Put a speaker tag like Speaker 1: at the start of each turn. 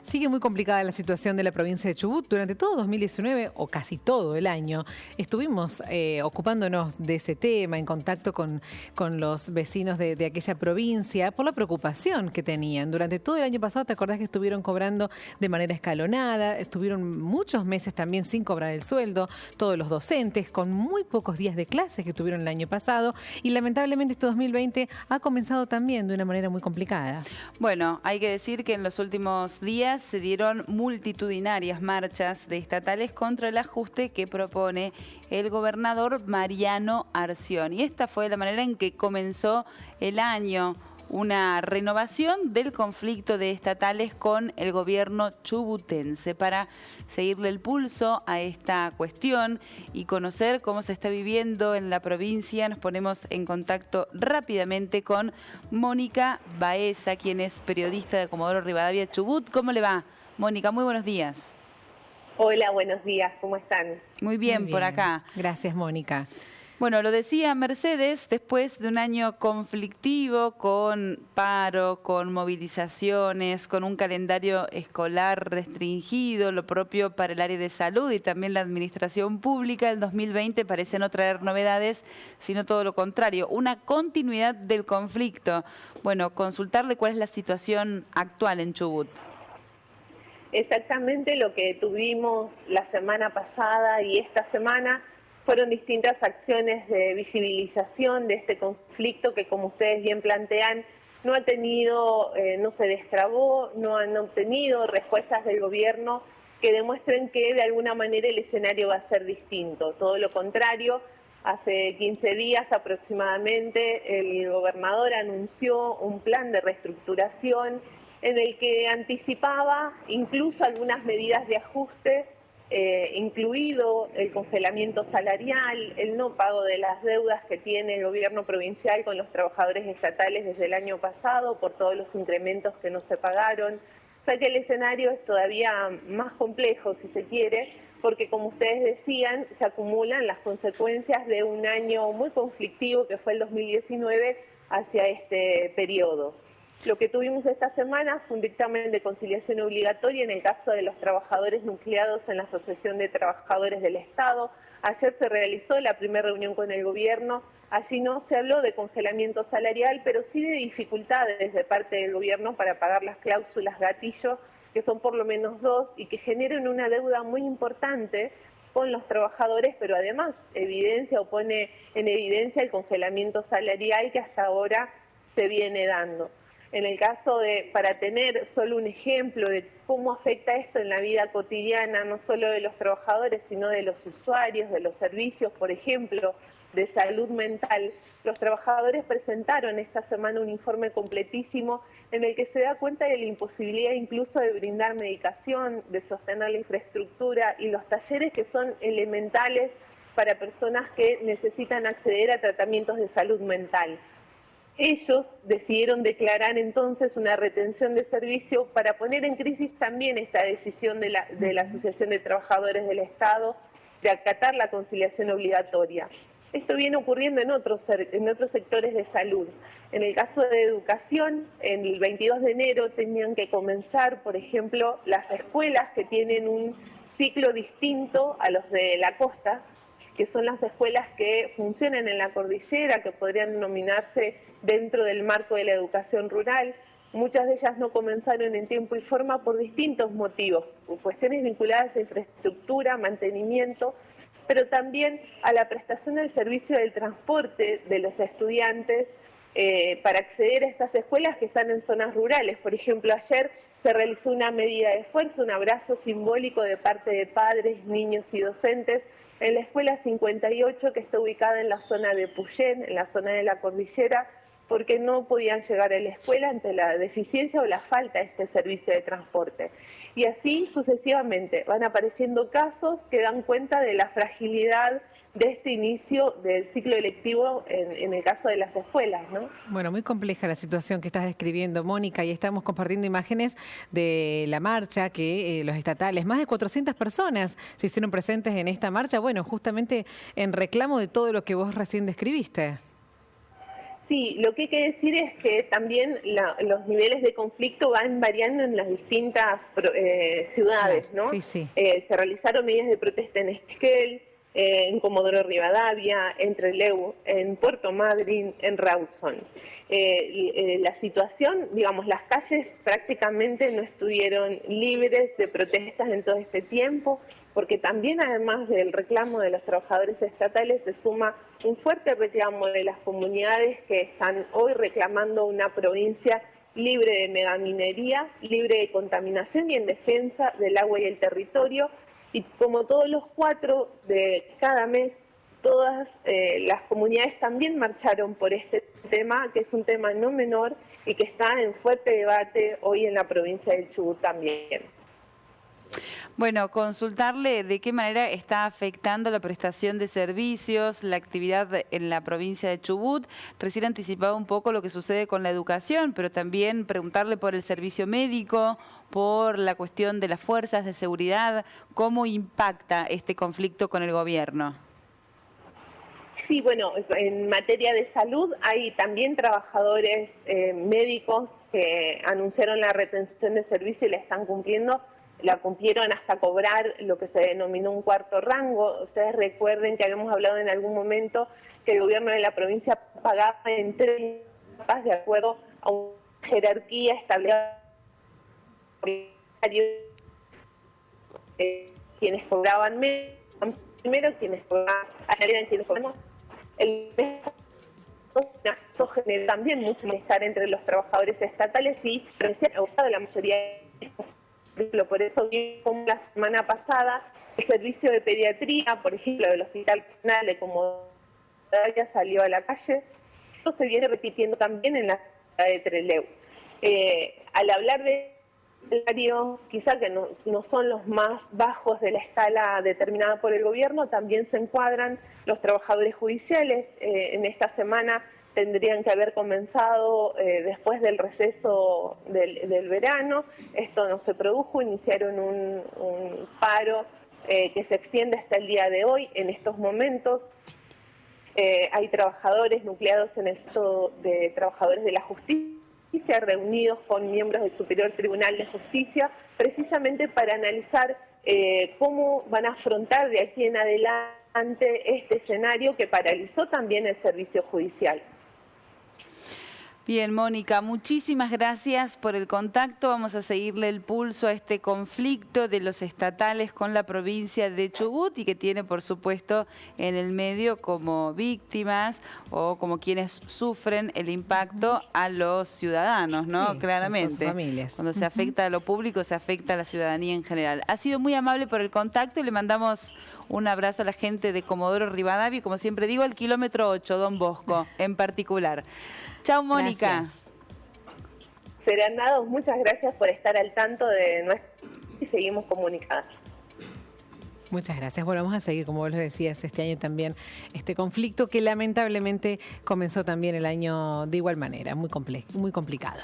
Speaker 1: Sigue muy complicada la situación de la provincia de Chubut. Durante todo 2019, o casi todo el año, estuvimos ocupándonos de ese tema, en contacto con los vecinos de aquella provincia, por la preocupación que tenían. Durante todo el año pasado, ¿te acordás que estuvieron cobrando de manera escalonada? Estuvieron muchos meses también sin cobrar el sueldo, todos los docentes, con muy pocos días de clases que tuvieron el año pasado. Y lamentablemente este 2020 ha comenzado también de una manera muy complicada.
Speaker 2: Bueno, hay que decir que en los últimos días se dieron multitudinarias marchas de estatales contra el ajuste que propone el gobernador Mariano Arcioni. Y esta fue la manera en que comenzó el año, una renovación del conflicto de estatales con el gobierno chubutense. Para seguirle el pulso a esta cuestión y conocer cómo se está viviendo en la provincia, nos ponemos en contacto rápidamente con Mónica Baeza, quien es periodista de Comodoro Rivadavia, Chubut. ¿Cómo le va, Mónica? Muy buenos días.
Speaker 3: Hola, buenos días, ¿cómo están?
Speaker 2: Muy bien, por acá.
Speaker 1: Gracias, Mónica.
Speaker 2: Bueno, lo decía Mercedes, después de un año conflictivo, con paro, con movilizaciones, con un calendario escolar restringido, lo propio para el área de salud y también la administración pública, el 2020 parece no traer novedades, sino todo lo contrario, una continuidad del conflicto. Bueno, consultarle cuál es la situación actual en Chubut.
Speaker 3: Exactamente lo que tuvimos la semana pasada y esta semana fueron distintas acciones de visibilización de este conflicto que, como ustedes bien plantean, no ha tenido, no se destrabó, no han obtenido respuestas del gobierno que demuestren que de alguna manera el escenario va a ser distinto. Todo lo contrario, hace 15 días aproximadamente el gobernador anunció un plan de reestructuración en el que anticipaba incluso algunas medidas de ajuste, incluido el congelamiento salarial, el no pago de las deudas que tiene el gobierno provincial con los trabajadores estatales desde el año pasado por todos los incrementos que no se pagaron. O sea que el escenario es todavía más complejo, si se quiere, porque como ustedes decían, se acumulan las consecuencias de un año muy conflictivo que fue el 2019 hacia este periodo. Lo que tuvimos esta semana fue un dictamen de conciliación obligatoria en el caso de los trabajadores nucleados en la Asociación de Trabajadores del Estado. Ayer se realizó la primera reunión con el gobierno. Allí no se habló de congelamiento salarial, pero sí de dificultades de parte del gobierno para pagar las cláusulas gatillo, que son por lo menos 2 y que generan una deuda muy importante con los trabajadores, pero además pone en evidencia el congelamiento salarial que hasta ahora se viene dando. En el caso para tener solo un ejemplo de cómo afecta esto en la vida cotidiana, no solo de los trabajadores, sino de los usuarios, de los servicios, por ejemplo, de salud mental, los trabajadores presentaron esta semana un informe completísimo en el que se da cuenta de la imposibilidad incluso de brindar medicación, de sostener la infraestructura y los talleres que son elementales para personas que necesitan acceder a tratamientos de salud mental. Ellos decidieron declarar entonces una retención de servicio para poner en crisis también esta decisión de la Asociación de Trabajadores del Estado de acatar la conciliación obligatoria. Esto viene ocurriendo en otros sectores de salud. En el caso de educación, el 22 de enero tenían que comenzar, por ejemplo, las escuelas que tienen un ciclo distinto a los de la costa, que son las escuelas que funcionan en la cordillera, que podrían denominarse dentro del marco de la educación rural. Muchas de ellas no comenzaron en tiempo y forma por distintos motivos, por cuestiones vinculadas a infraestructura, mantenimiento, pero también a la prestación del servicio del transporte de los estudiantes para acceder a estas escuelas que están en zonas rurales. Por ejemplo, ayer se realizó una medida de esfuerzo, un abrazo simbólico de parte de padres, niños y docentes en la escuela 58, que está ubicada en la zona de Puyén, en la zona de la cordillera, porque no podían llegar a la escuela ante la deficiencia o la falta de este servicio de transporte. Y así sucesivamente van apareciendo casos que dan cuenta de la fragilidad de este inicio del ciclo electivo en el caso de las escuelas, ¿no?
Speaker 1: Bueno, muy compleja la situación que estás describiendo, Mónica, y estamos compartiendo imágenes de la marcha que los estatales, más de 400 personas se hicieron presentes en esta marcha, bueno, justamente en reclamo de todo lo que vos recién describiste.
Speaker 3: Sí, lo que hay que decir es que también los niveles de conflicto van variando en las distintas ciudades, ¿no?
Speaker 1: Sí, sí.
Speaker 3: Se realizaron medidas de protesta en Esquel, en Comodoro Rivadavia, en Trelew, en Puerto Madryn, en Rawson. La situación, digamos, las calles prácticamente no estuvieron libres de protestas en todo este tiempo, porque también además del reclamo de los trabajadores estatales se suma un fuerte reclamo de las comunidades que están hoy reclamando una provincia libre de megaminería, libre de contaminación y en defensa del agua y el territorio. Y como todos los 4 de cada mes, todas las comunidades también marcharon por este tema, que es un tema no menor y que está en fuerte debate hoy en la provincia del Chubut también.
Speaker 2: Bueno, consultarle de qué manera está afectando la prestación de servicios, la actividad en la provincia de Chubut. Recién anticipaba un poco lo que sucede con la educación, pero también preguntarle por el servicio médico, por la cuestión de las fuerzas de seguridad. ¿Cómo impacta este conflicto con el gobierno?
Speaker 3: Sí, bueno, en materia de salud hay también trabajadores médicos que anunciaron la retención de servicio y la están cumpliendo. La cumplieron hasta cobrar lo que se denominó un cuarto rango. Ustedes recuerden que habíamos hablado en algún momento que el gobierno de la provincia pagaba en 3 etapas de acuerdo a una jerarquía establecida por quienes cobraban menos, primero quienes cobraban, eran quienes cobraban. Eso generó también mucho malestar entre los trabajadores estatales y recién ha gustado la mayoría de por eso, como la semana pasada, el servicio de pediatría, por ejemplo, del Hospital Regional de Comodoro Rivadavia salió a la calle. Esto se viene repitiendo también en la ciudad de Trelew. Al hablar de salarios, quizá que no son los más bajos de la escala determinada por el gobierno, también se encuadran los trabajadores judiciales. En esta semana tendrían que haber comenzado después del receso del verano. Esto no se produjo, iniciaron un paro que se extiende hasta el día de hoy. En estos momentos hay trabajadores nucleados en esto de trabajadores de la justicia, reunidos con miembros del Superior Tribunal de Justicia, precisamente para analizar cómo van a afrontar de aquí en adelante este escenario que paralizó también el servicio judicial.
Speaker 2: Bien, Mónica, muchísimas gracias por el contacto. Vamos a seguirle el pulso a este conflicto de los estatales con la provincia de Chubut y que tiene, por supuesto, en el medio como víctimas o como quienes sufren el impacto a los ciudadanos, ¿no?
Speaker 1: Sí,
Speaker 2: claramente.
Speaker 1: sus familias.
Speaker 2: Cuando se afecta a lo público, se afecta a la ciudadanía en general. Ha sido muy amable por el contacto y le mandamos un abrazo a la gente de Comodoro Rivadavia y, como siempre digo, al kilómetro 8, Don Bosco, en particular. Chao, Mónica.
Speaker 1: Gracias.
Speaker 3: Serán dados, muchas gracias por estar al tanto de nuestro y seguimos comunicadas.
Speaker 1: Muchas gracias. Bueno, vamos a seguir, como vos lo decías, este año también este conflicto que lamentablemente comenzó también el año de igual manera, muy complicado.